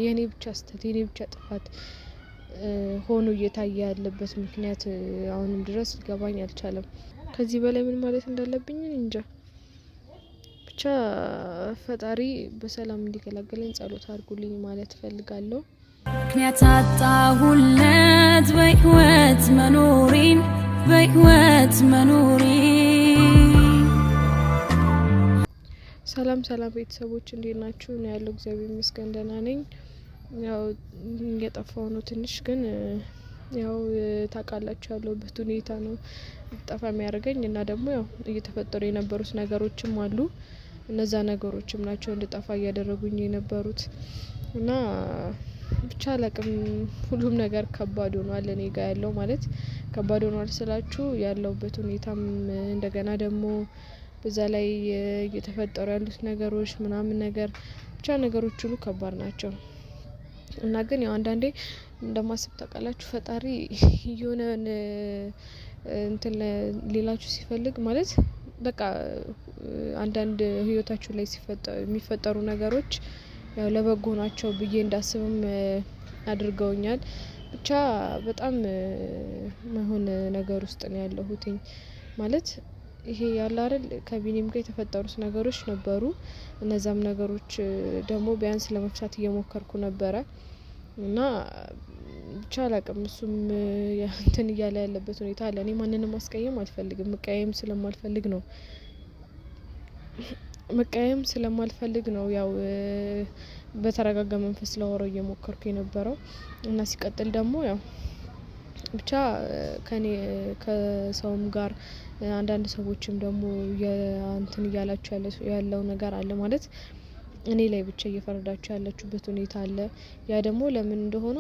የኔ ብቻ ስተት የኔ ብቻ ጥፋት ሆኖ እየታየ ያለበት ምክንያት አሁንም ድረስ ሊገባኝ አልቻለም። ከዚህ በላይ ምን ማለት እንዳለብኝ እንጃ። ብቻ ፈጣሪ በሰላም እንዲገላገለኝ ጸሎት አድርጉልኝ ማለት እፈልጋለሁ። ምክንያት አጣሁለት በህይወት መኖሬን ሰላም ቤተሰቦች እንዴት ናችሁ? ነው ያለው። እግዚአብሔር ይመስገን ደህና ነኝ። ያው እየጠፋው ነው ትንሽ ግን ያው ታውቃላችሁ ያለሁበት ሁኔታ ነው ጠፋ የሚያደርገኝ እና ደግሞ ያው እየተፈጠሩ የነበሩት ነገሮችም አሉ። እነዛ ነገሮችም ናቸው እንድጠፋ እያደረጉኝ የነበሩት እና ብቻ አላቅም። ሁሉም ነገር ከባድ ሆኗል እኔ ጋር ያለው ማለት ከባድ ሆኗል ስላችሁ ያለሁበት ሁኔታም እንደገና ደግሞ በዛ ላይ እየተፈጠሩ ያሉት ነገሮች ምናምን ነገር ብቻ ነገሮች ሁሉ ከባድ ናቸው። እና ግን ያው አንዳንዴ እንደማስብ ታውቃላችሁ ፈጣሪ የሆነ እንትን ሌላችሁ ሲፈልግ ማለት በቃ አንዳንድ ህይወታችሁ ላይ የሚፈጠሩ ነገሮች ያው ለበጎ ናቸው ብዬ እንዳስብም አድርገውኛል። ብቻ በጣም ማይሆን ነገር ውስጥ ነው ያለሁትኝ ማለት ይሄ ያለ አይደል ከቢኒም ጋር የተፈጠሩት ነገሮች ነበሩ። እነዛም ነገሮች ደግሞ ቢያንስ ለመፍታት እየሞከርኩ ነበረ እና ብቻ አላቅም እሱም እንትን እያለ ያለበት ሁኔታ አለ። እኔ ማንንም ማስቀየም አልፈልግም መቀየም ስለማልፈልግ ነው ያው በተረጋጋ መንፈስ ላወራው እየሞከርኩ የነበረው እና ሲቀጥል ደግሞ ያው ብቻ ከሰውም ጋር አንዳንድ ሰዎችም ደግሞ እንትን እያላችሁ ያለው ነገር አለ ማለት እኔ ላይ ብቻ እየፈረዳችሁ ያላችሁበት ሁኔታ አለ። ያ ደግሞ ለምን እንደሆነ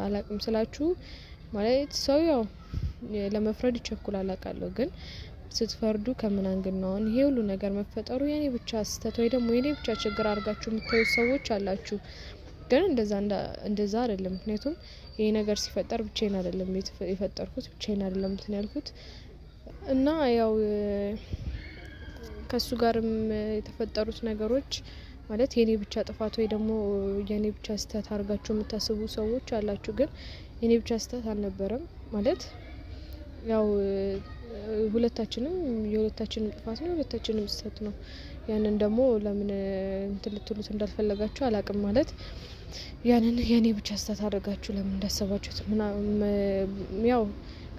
አላቅም ስላችሁ ማለት ሰው ያው ለመፍረድ ይቸኩላል አውቃለሁ። ግን ስትፈርዱ ከምን አንግል ነው ይሄ ሁሉ ነገር መፈጠሩ የኔ ብቻ ስህተት ወይ ደግሞ የኔ ብቻ ችግር አድርጋችሁ የምታዩት ሰዎች አላችሁ። ግን እንደዛ አይደለም። ምክንያቱም ይሄ ነገር ሲፈጠር ብቻዬን አይደለም የፈጠርኩት ብቻዬን አይደለም እንትን ያልኩት እና ያው ከሱ ጋርም የተፈጠሩት ነገሮች ማለት የኔ ብቻ ጥፋት ወይ ደግሞ የኔ ብቻ ስህተት አድርጋችሁ የምታስቡ ሰዎች አላችሁ። ግን የኔ ብቻ ስህተት አልነበረም ማለት ያው የሁለታችንም ጥፋት ነው፣ የሁለታችንም ስህተት ነው። ያንን ደግሞ ለምን እንትን ልትሉት እንዳልፈለጋችሁ አላቅም። ማለት ያንን የኔ ብቻ ስህተት አድርጋችሁ ለምን እንዳሰባችሁት ያው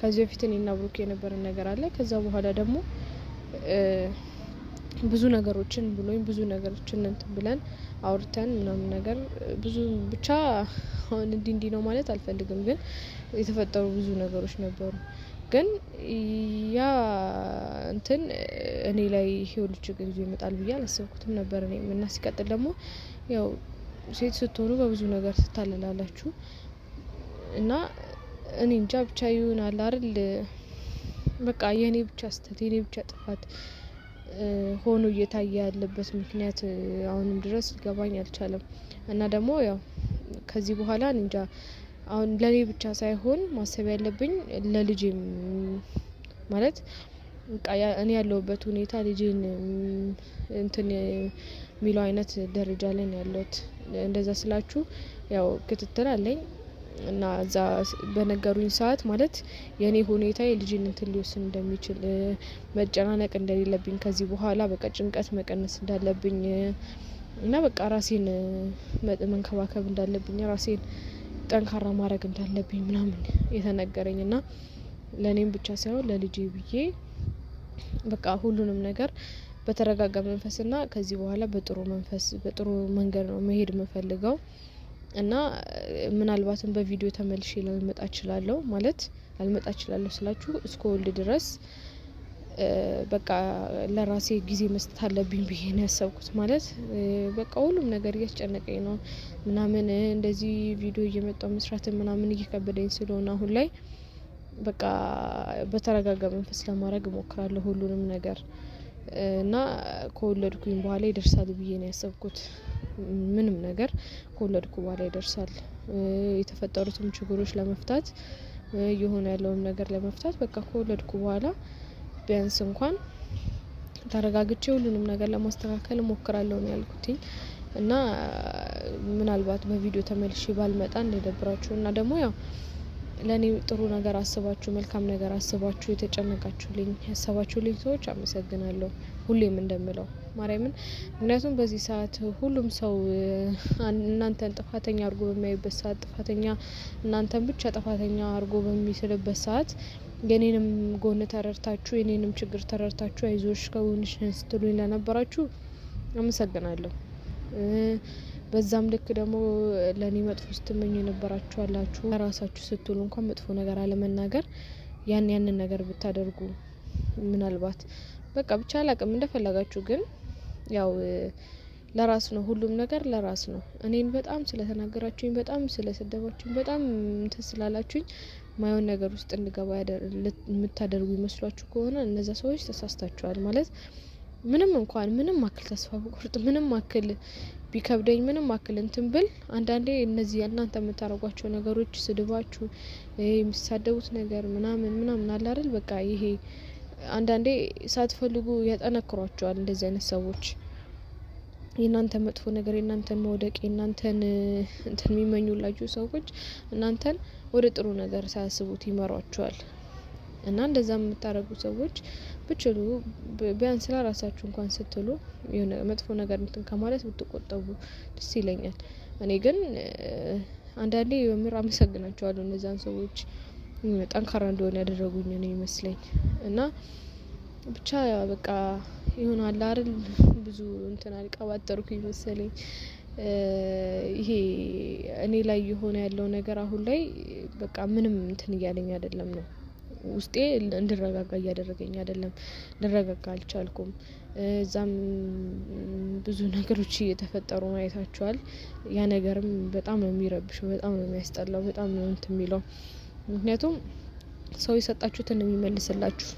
ከዚህ በፊት እኔና ብሩክ የነበረን ነገር አለ። ከዛ በኋላ ደግሞ ብዙ ነገሮችን እንትን ብለን አውርተን ምናምን ነገር ብዙ ብቻ አሁን እንዲህ ነው ማለት አልፈልግም። ግን የተፈጠሩ ብዙ ነገሮች ነበሩ። ግን ያ እንትን እኔ ላይ ሁሉ ችግር ይዞ ይመጣል ብዬ አላሰብኩትም ነበር። እኔ እና ሲቀጥል ደግሞ ያው ሴት ስትሆኑ በብዙ ነገር ትታለላላችሁ እና እኔ እንጃ ብቻ ይሆናል አይደል በቃ የኔ ብቻ ስህተት የኔ ብቻ ጥፋት ሆኖ እየታየ ያለበት ምክንያት አሁንም ድረስ ሊገባኝ አልቻለም። እና ደግሞ ያው ከዚህ በኋላ እንጃ አሁን ለኔ ብቻ ሳይሆን ማሰብ ያለብኝ ለልጄም ማለት በቃ እኔ ያለሁበት ሁኔታ ልጄን እንትን የሚለው አይነት ደረጃ ላይ ነው ያለሁት። እንደዛ ስላችሁ ያው ክትትል አለኝ እና እዛ በነገሩኝ ሰዓት ማለት የኔ ሁኔታ የልጄን እንትን ሊወስን እንደሚችል መጨናነቅ እንደሌለብኝ ከዚህ በኋላ በቃ ጭንቀት መቀነስ እንዳለብኝ እና በቃ ራሴን መንከባከብ እንዳለብኝ ራሴን ጠንካራ ማድረግ እንዳለብኝ ምናምን የተነገረኝ እና ለኔም ብቻ ሳይሆን ለልጄ ብዬ በቃ ሁሉንም ነገር በተረጋጋ መንፈስና ከዚህ በኋላ በጥሩ መንገድ ነው መሄድ የምፈልገው። እና ምናልባትም በቪዲዮ ተመልሼ ላልመጣ እችላለሁ ማለት ላልመጣ እችላለሁ ስላችሁ እስከ ወልድ ድረስ በቃ ለራሴ ጊዜ መስጠት አለብኝ ብዬ ነው ያሰብኩት። ማለት በቃ ሁሉም ነገር እያስጨነቀኝ ነው ምናምን እንደዚህ ቪዲዮ እየመጣው መስራት ምናምን እየከበደኝ ስለሆነ አሁን ላይ በቃ በተረጋጋ መንፈስ ለማድረግ እሞክራለሁ ሁሉንም ነገር እና ከወለድኩኝ በኋላ ይደርሳል ብዬ ነው ያሰብኩት። ምንም ነገር ከወለድኩ በኋላ ይደርሳል። የተፈጠሩትም ችግሮች ለመፍታት የሆነ ያለውን ነገር ለመፍታት በቃ ከወለድኩ በኋላ ቢያንስ እንኳን ተረጋግቼ ሁሉንም ነገር ለማስተካከል እሞክራለሁ ነው ያልኩትኝ። እና ምናልባት በቪዲዮ ተመልሼ ባልመጣ እንደደብራችሁ እና ደግሞ ያው ለኔ ጥሩ ነገር አስባችሁ መልካም ነገር አስባችሁ የተጨነቃችሁልኝ ያሰባችሁልኝ ሰዎች አመሰግናለሁ። ሁሌም እንደምለው ማርያምን ምክንያቱም በዚህ ሰዓት ሁሉም ሰው እናንተን ጥፋተኛ አድርጎ በሚያይበት ሰዓት ጥፋተኛ እናንተን ብቻ ጥፋተኛ አድርጎ በሚስልበት ሰዓት የኔንም ጎን ተረድታችሁ የኔንም ችግር ተረድታችሁ አይዞሽ ከጎንሽ ነን ስትሉኝ ለነበራችሁ አመሰግናለሁ። በዛም ልክ ደግሞ ለኔ መጥፎ ስትመኙ የነበራችሁ አላችሁ። ለራሳችሁ ስትሉ እንኳን መጥፎ ነገር አለመናገር ያንን ነገር ብታደርጉ ምናልባት በቃ ብቻ አላቅም እንደፈለጋችሁ ግን ያው ለራስ ነው ሁሉም ነገር ለራስ ነው። እኔን በጣም ስለተናገራችሁኝ በጣም ስለሰደባችሁኝ በጣም እንትን ስላላችሁኝ ማይሆን ነገር ውስጥ እንድገባ የምታደርጉ ይመስሏችሁ ከሆነ እነዛ ሰዎች ተሳስታችኋል። ማለት ምንም እንኳን ምንም አክል ተስፋ ብቆርጥ ምንም አክል ቢከብደኝ ምንም አክል እንትን ብል አንዳንዴ እነዚህ እናንተ የምታረጓቸው ነገሮች ስድባችሁ የሚሳደቡት ነገር ምናምን አለ አይደል በቃ ይሄ አንዳንዴ ሳትፈልጉ ያጠነክሯቸዋል። እንደዚህ አይነት ሰዎች የናንተ መጥፎ ነገር የናንተን መውደቅ የናንተን እንትን የሚመኙላችሁ ሰዎች እናንተን ወደ ጥሩ ነገር ሳያስቡት ይመሯቸዋል። እና እንደዛ የምታረጉ ሰዎች ብችሉ ቢያንስ ለራሳችሁ እንኳን ስትሉ የሆነ መጥፎ ነገር እንትን ከማለት ብትቆጠቡ ደስ ይለኛል። እኔ ግን አንዳንዴ በምር አመሰግናቸዋለሁ እነዛን ሰዎች ጠንካራ እንደሆነ ያደረጉኝ ነው ይመስለኝ። እና ብቻ በቃ ይሆናል አይደል ብዙ እንትን አልቀባጠርኩኝ መሰለኝ። ይሄ እኔ ላይ የሆነ ያለው ነገር አሁን ላይ በቃ ምንም እንትን እያለኝ አይደለም ነው ውስጤ እንድረጋጋ እያደረገኝ አይደለም። ልረጋጋ አልቻልኩም። እዛም ብዙ ነገሮች እየተፈጠሩ ማየታቸዋል። ያ ነገርም በጣም ነው የሚረብሸው በጣም ነው የሚያስጠላው በጣም ነው እንትን የሚለው። ምክንያቱም ሰው የሰጣችሁትን ነው የሚመልስላችሁ።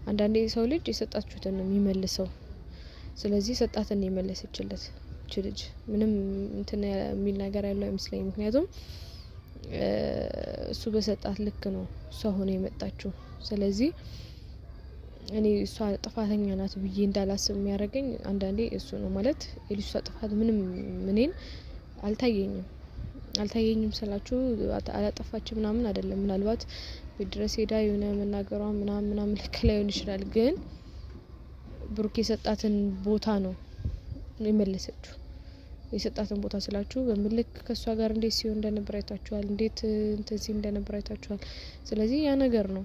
አንዳንዴ ሰው ልጅ የሰጣችሁትን ነው የሚመልሰው። ስለዚህ የሰጣትን ነው የመለሰችለት እቺ ልጅ ምንም እንትን የሚል ነገር ያለው አይመስለኝም። ምክንያቱም እሱ በሰጣት ልክ ነው እሷ ሆነ የመጣችው። ስለዚህ እኔ እሷ ጥፋተኛ ናት ብዬ እንዳላስብ የሚያደርገኝ አንዳንዴ እሱ ነው። ማለት የልጅቷ ጥፋት ምንም እኔን አልታየኝም ስላችሁ አላጠፋችም ምናምን አይደለም። ምናልባት ቤት ድረስ ሄዳ የሆነ መናገሯ ምናምን ልክ ላይሆን ይችላል። ግን ብሩክ የሰጣትን ቦታ ነው የመለሰችው። የሰጣትን ቦታ ስላችሁ በምልክ ከሷ ጋር እንዴት ሲሆን እንደነበር አይታችኋል። እንዴት እንተዚ እንደነበር አይታችኋል። ስለዚህ ያ ነገር ነው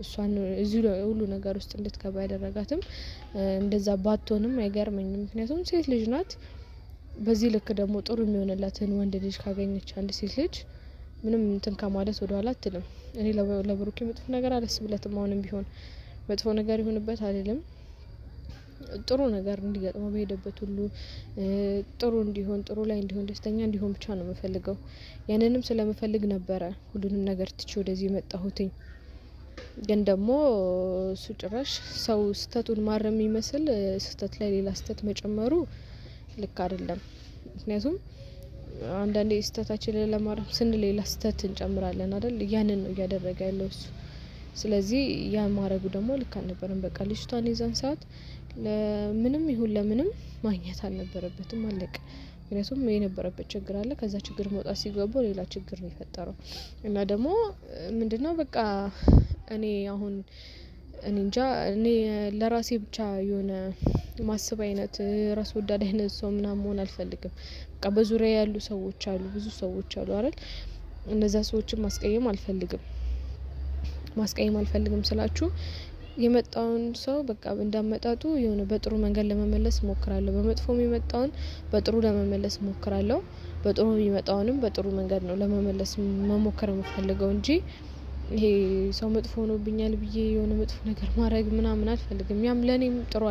እሷን እዚህ ሁሉ ነገር ውስጥ እንድትገባ ያደረጋትም። እንደዛ ባትሆንም አይገርመኝም። ምክንያቱም ሴት ልጅ ናት። በዚህ ልክ ደግሞ ጥሩ የሚሆንላትን ወንድ ልጅ ካገኘች አንድ ሴት ልጅ ምንም እንትን ከማለት ወደ ኋላ አትልም። እኔ ለብሩኬ መጥፎ ነገር አላስብለትም። አሁንም ቢሆን መጥፎ ነገር ይሁንበት አይደለም። ጥሩ ነገር እንዲገጥመው በሄደበት ሁሉ ጥሩ እንዲሆን ጥሩ ላይ እንዲሆን ደስተኛ እንዲሆን ብቻ ነው የምፈልገው። ያንንም ስለምፈልግ ነበረ ሁሉንም ነገር ትቼ ወደዚህ የመጣሁትኝ። ግን ደግሞ እሱ ጭራሽ ሰው ስተቱን ማረም የሚመስል ስተት ላይ ሌላ ስተት መጨመሩ ልክ አይደለም። ምክንያቱም አንዳንዴ ስተታችንን ለማረም ስንል ሌላ ስተት እንጨምራለን አይደል? ያንን ነው እያደረገ ያለው እሱ። ስለዚህ ያ ማረጉ ደግሞ ልክ አልነበረም። በቃ ልጅቷን የዛን ሰዓት ለምንም ይሁን ለምንም ማግኘት አልነበረበትም። አለቀ። ምክንያቱም የነበረበት ችግር አለ። ከዛ ችግር መውጣት ሲገባው ሌላ ችግር ነው የፈጠረው። እና ደግሞ ምንድነው በቃ እኔ አሁን እኔ እንጃ እኔ ለራሴ ብቻ የሆነ ማስብ አይነት ራስ ወዳድ አይነት ሰው ምናምን መሆን አልፈልግም። በቃ በዙሪያ ያሉ ሰዎች አሉ ብዙ ሰዎች አሉ አይደል? እነዛ ሰዎችን ማስቀየም አልፈልግም ስላችሁ የመጣውን ሰው በቃ እንዳመጣጡ የሆነ በጥሩ መንገድ ለመመለስ ሞክራለሁ። በመጥፎም የመጣውን በጥሩ ለመመለስ ሞክራለሁ። በጥሩ የሚመጣውንም በጥሩ መንገድ ነው ለመመለስ መሞከር የምፈልገው እንጂ ይሄ ሰው መጥፎ ሆኖብኛል ብዬ የሆነ መጥፎ ነገር ማድረግ ምናምን አልፈልግም። ያም ለኔም ጥሩ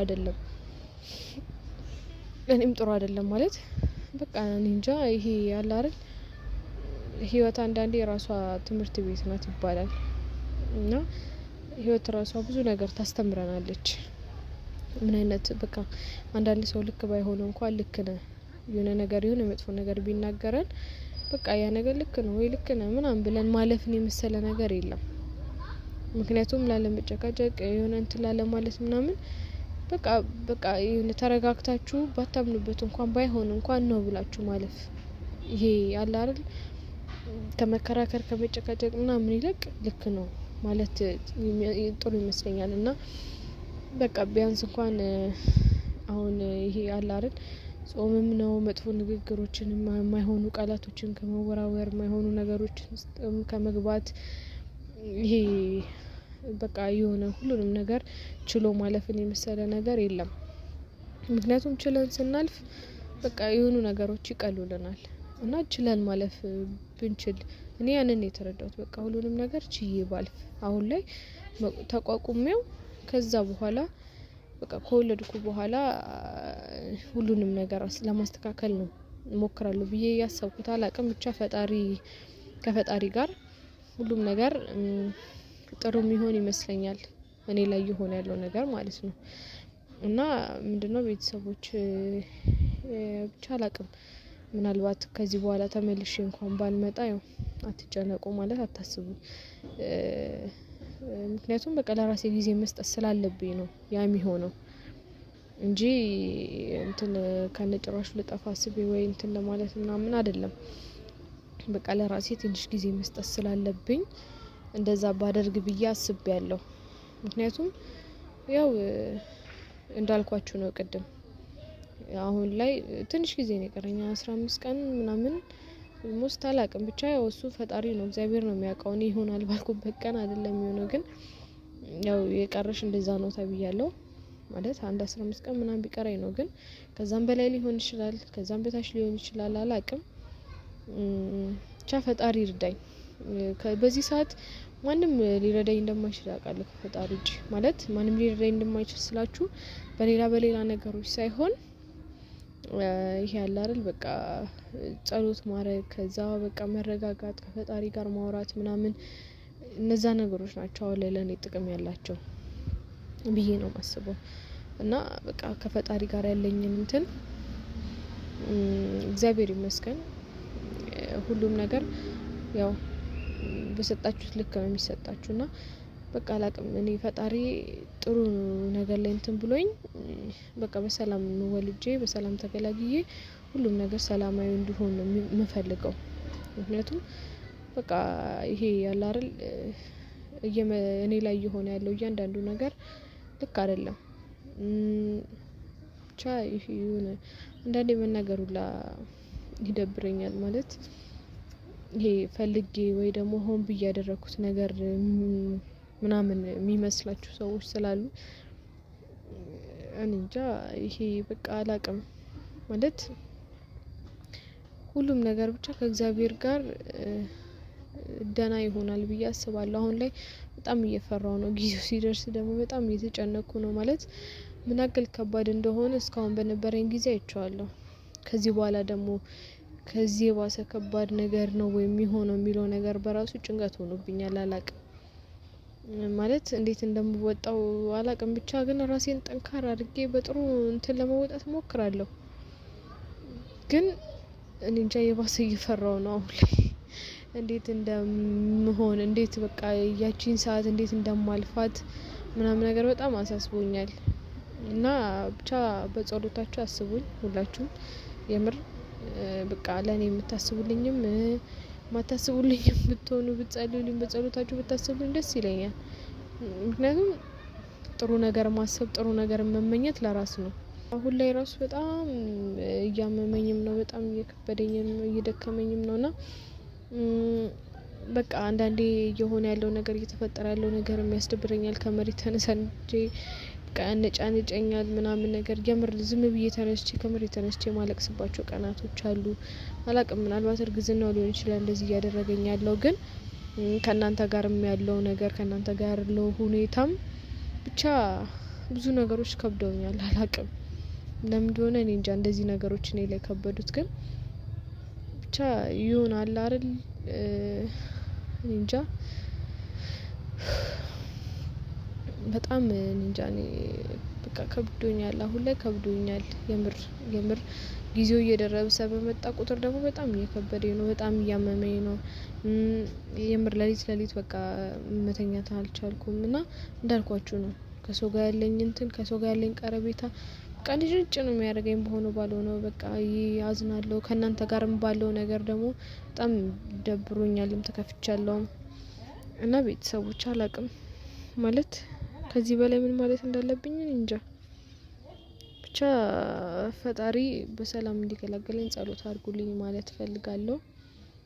አይደለም ማለት በቃ እኔ እንጃ ይሄ ያለ አይደል ህይወት አንዳንዴ የራሷ ትምህርት ቤት ናት ይባላል። እና ህይወት ራሷ ብዙ ነገር ታስተምረናለች። ምን አይነት በቃ አንዳንድ ሰው ልክ ባይሆን እንኳን ልክ ነህ የሆነ ነገር የሆነ መጥፎ ነገር ቢናገረን በቃ ያ ነገር ልክ ነው ወይ ልክ ነው ምናምን ብለን ማለፍን የመሰለ ነገር የለም። ምክንያቱም ላለመጨቃጨቅ የሆነ እንትን ላለ ማለት ምናምን በቃ የሆነ ተረጋግታችሁ ባታምኑበት እንኳን ባይሆን እንኳን ነው ብላችሁ ማለፍ ይሄ ያለ አይደል ከመከራከር ከመጨቃጨቅ ምናምን ይልቅ ልክ ነው ማለት ጥሩ ይመስለኛል። እና በቃ ቢያንስ እንኳን አሁን ይሄ ያለ አይደል ጾምም ነው መጥፎ ንግግሮችን የማይሆኑ ቃላቶችን ከመወራወር የማይሆኑ ነገሮችን ከመግባት ይሄ በቃ የሆነ ሁሉንም ነገር ችሎ ማለፍን የመሰለ ነገር የለም። ምክንያቱም ችለን ስናልፍ በቃ የሆኑ ነገሮች ይቀሉልናል እና ችለን ማለፍ ብንችል እኔ ያንን የተረዳሁት በቃ ሁሉንም ነገር ችዬ ባልፍ አሁን ላይ ተቋቁሜው ከዛ በኋላ በቃ ከወለድኩ በኋላ ሁሉንም ነገር ለማስተካከል ነው እሞክራለሁ ብዬ ያሰብኩት አላቅም ብቻ ከፈጣሪ ጋር ሁሉም ነገር ጥሩ የሚሆን ይመስለኛል እኔ ላይ የሆነ ያለው ነገር ማለት ነው። እና ምንድነው ቤተሰቦች ብቻ አላቅም ምናልባት ከዚህ በኋላ ተመልሼ እንኳን ባልመጣ ያው አትጨነቁ ማለት አታስቡ። ምክንያቱም በቃ ለራሴ ጊዜ መስጠት ስላለብኝ ነው ያ የሚሆነው እንጂ እንትን ከነጭራሹ ልጠፋ አስቤ ወይ እንትን ለማለት ምናምን አይደለም። በቃ ለራሴ ትንሽ ጊዜ መስጠት ስላለብኝ እንደዛ ባደርግ ብዬ አስቤያለሁ። ምክንያቱም ያው እንዳልኳችሁ ነው ቅድም አሁን ላይ ትንሽ ጊዜ ነው የቀረኝ 15 ቀን ምናምን ሞስት አላቅም ብቻ ያው እሱ ፈጣሪ ነው እግዚአብሔር ነው የሚያውቀው እኔ ይሆናል ባልኩበት ቀን አይደለም የሚሆነው ግን ያው የቀረሽ እንደዛ ነው ተብያለሁ። ማለት አንድ 15 ቀን ምናምን ቢቀረኝ ነው ግን ከዛም በላይ ሊሆን ይችላል ከዛም በታች ሊሆን ይችላል አላቅም። ብቻ ፈጣሪ ይርዳኝ። በዚህ ሰዓት ማንም ሊረዳኝ እንደማይችል አውቃለሁ ከፈጣሪ ውጪ ማለት ማንም ሊረዳኝ እንደማይችል ስላችሁ በሌላ ነገሮች ሳይሆን ይሄ ያለ አይደል በቃ ጸሎት ማድረግ ከዛ በቃ መረጋጋት ከፈጣሪ ጋር ማውራት ምናምን እነዛ ነገሮች ናቸው አሁን ላይ ለኔ ጥቅም ያላቸው ብዬ ነው የማስበው። እና በቃ ከፈጣሪ ጋር ያለኝን እንትን እግዚአብሔር ይመስገን ሁሉም ነገር ያው በሰጣችሁት ልክ ነው የሚሰጣችሁና በቃ አላቅም እኔ ፈጣሪ ጥሩ ነገር ላይ እንትን ብሎኝ በቃ በሰላም ወልጄ በሰላም ተገላግዬ ሁሉም ነገር ሰላማዊ እንዲሆን ነው የምፈልገው። ምክንያቱም በቃ ይሄ ያለ አይደል እኔ ላይ እየሆነ ያለው እያንዳንዱ ነገር ልክ አይደለም። ብቻ ይሁን አንዳንዴ መናገር ሁላ ይደብረኛል ማለት ይሄ ፈልጌ ወይ ደግሞ ሆን ብዬ ያደረኩት ነገር ምናምን የሚመስላችሁ ሰዎች ስላሉ እኔ እንጃ ይሄ በቃ አላቅም ማለት ሁሉም ነገር ብቻ ከእግዚአብሔር ጋር ደህና ይሆናል ብዬ አስባለሁ። አሁን ላይ በጣም እየፈራው ነው ጊዜው ሲደርስ ደግሞ በጣም እየተጨነኩ ነው ማለት ምን ያክል ከባድ እንደሆነ እስካሁን በነበረኝ ጊዜ አይቼዋለሁ። ከዚህ በኋላ ደግሞ ከዚህ የባሰ ከባድ ነገር ነው ወይ የሚሆነው የሚለው ነገር በራሱ ጭንቀት ሆኖብኛል አላቅም ማለት እንዴት እንደምወጣው አላቅም ብቻ ግን ራሴን ጠንካራ አድርጌ በጥሩ እንትን ለመወጣት እሞክራለሁ። ግን እኔ እንጃ የባሰ እየፈራው ነው አሁን ላይ እንዴት እንደምሆን እንዴት በቃ ያቺን ሰዓት እንዴት እንደማልፋት ምናምን ነገር በጣም አሳስቦኛል። እና ብቻ በጸሎታችሁ አስቡኝ ሁላችሁም የምር በቃ ለኔ የምታስቡልኝም ማታስቡልኝም ብትሆኑ ብትጸልዩልኝ በጸሎታችሁ ብታስቡልኝ ደስ ይለኛል። ምክንያቱም ጥሩ ነገር ማሰብ ጥሩ ነገር መመኘት ለራስ ነው። አሁን ላይ ራሱ በጣም እያመመኝም ነው በጣም እየከበደኝም እየደከመኝም ነውና በቃ አንዳንዴ የሆነ ያለው ነገር እየተፈጠረ ያለው ነገር የሚያስደብረኛል ከመሬት ተነሳንጄ በቃ ያነጫንጨኛል ምናምን ነገር የምር ዝም ብዬ ተነስቼ ከመሬት ተነስቼ ማለቅስባቸው ቀናቶች አሉ። አላቅም ምናልባት እርግዝናው ሊሆን ይችላል እንደዚህ እያደረገኝ ያለው ግን ከእናንተ ጋርም ያለው ነገር ከእናንተ ጋር ያለው ሁኔታም ብቻ ብዙ ነገሮች ከብደውኛል አላቅም ለምን እንደሆነ እኔ እንጃ እንደዚህ ነገሮች እኔ ላይ ከበዱት ግን ብቻ ይሆናል አይደል እኔ እንጃ በጣም እንጃ እኔ በቃ ከብዶኛል አሁን ላይ ከብዶኛል የምር ጊዜው እየደረሰ በመጣ ቁጥር ደግሞ በጣም እየከበደኝ ነው በጣም እያመመኝ ነው። የምር ሌሊት በቃ መተኛት አልቻልኩም እና እንዳልኳችሁ ነው ከሰው ጋር ያለኝ እንትን ከሰው ጋር ያለኝ ቀረቤታ ልጅ ነው የሚያደርገኝ በሆነ ባለው ነው በቃ ያዝናለሁ። ከናንተ ጋርም ባለው ነገር ደግሞ በጣም ደብሮኛልም ተከፍቻለሁ እና ቤተሰቦች አላቅም ማለት ከዚህ በላይ ምን ማለት እንዳለብኝ እንጃ። ብቻ ፈጣሪ በሰላም እንዲገላግለኝ ጸሎት አድርጉልኝ ማለት ፈልጋለሁ።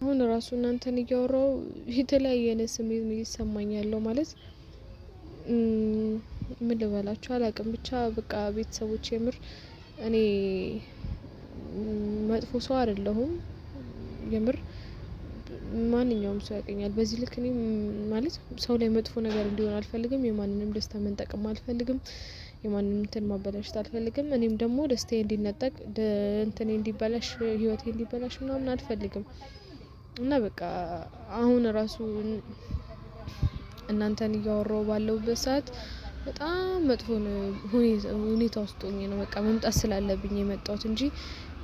አሁን ራሱ እናንተን እያወራው የተለያየ ስሜት ነው ይሰማኛል ማለት ምን ልበላችሁ አላቅም። ብቻ በቃ ቤተሰቦች የምር እኔ መጥፎ ሰው አይደለሁም የምር ማንኛውም ሰው ያቀኛል። በዚህ ልክ እኔ ማለት ሰው ላይ መጥፎ ነገር እንዲሆን አልፈልግም። የማንንም ደስታ መንጠቅም አልፈልግም። የማንንም እንትን ማበላሽት አልፈልግም። እኔም ደግሞ ደስታዬ እንዲነጠቅ እንትኔ እንዲበላሽ ህይወቴ እንዲበላሽ ምናምን አልፈልግም። እና በቃ አሁን ራሱ እናንተን እያወራው ባለውበት ሰዓት በጣም መጥፎ ሁኔታ ውስጥ ሆኜ ነው በቃ መምጣት ስላለብኝ የመጣሁት እንጂ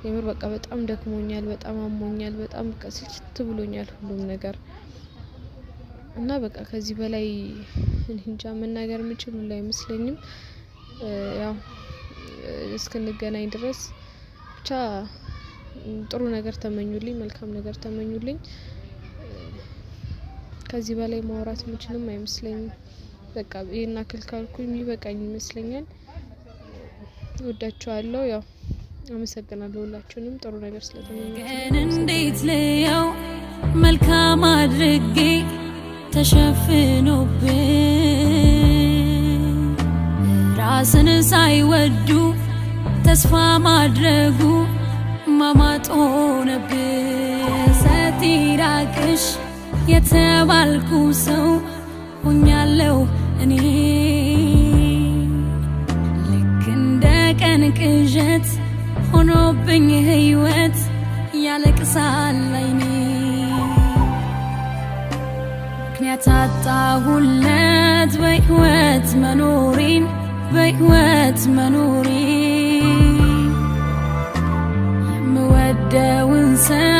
የምር በቃ በጣም ደክሞኛል፣ በጣም አሞኛል፣ በጣም ስልችት ብሎኛል ሁሉም ነገር እና በቃ ከዚህ በላይ እንጃ መናገር የምችል አይመስለኝም። ያው እስክንገናኝ ድረስ ብቻ ጥሩ ነገር ተመኙልኝ፣ መልካም ነገር ተመኙልኝ። ከዚህ በላይ ማውራት የምችልም አይመስለኝም። በቃ ይሄን አክል ካልኩኝ ይበቃኝ ይመስለኛል። ወዳችኋለሁ። ያው አመሰግናለሁ ሁላችሁንም ጥሩ ነገር ስለተመኛችሁ። እንዴት ልየው መልካም አድርጌ ተሸፍኖብኝ ራስን ሳይወዱ ተስፋ ማድረጉ ማማጥ ሆነብኝ። ሰቲራቅሽ የተባልኩ ሰው ሆኛለሁ እኔ ልክ እንደ ቀን ቅዠት ሆኖብኝ ህይወት ያለቅሳል አይኔ። ምክንያት አጣሁለት በህይወት መኖሬን የምወደውን ሰው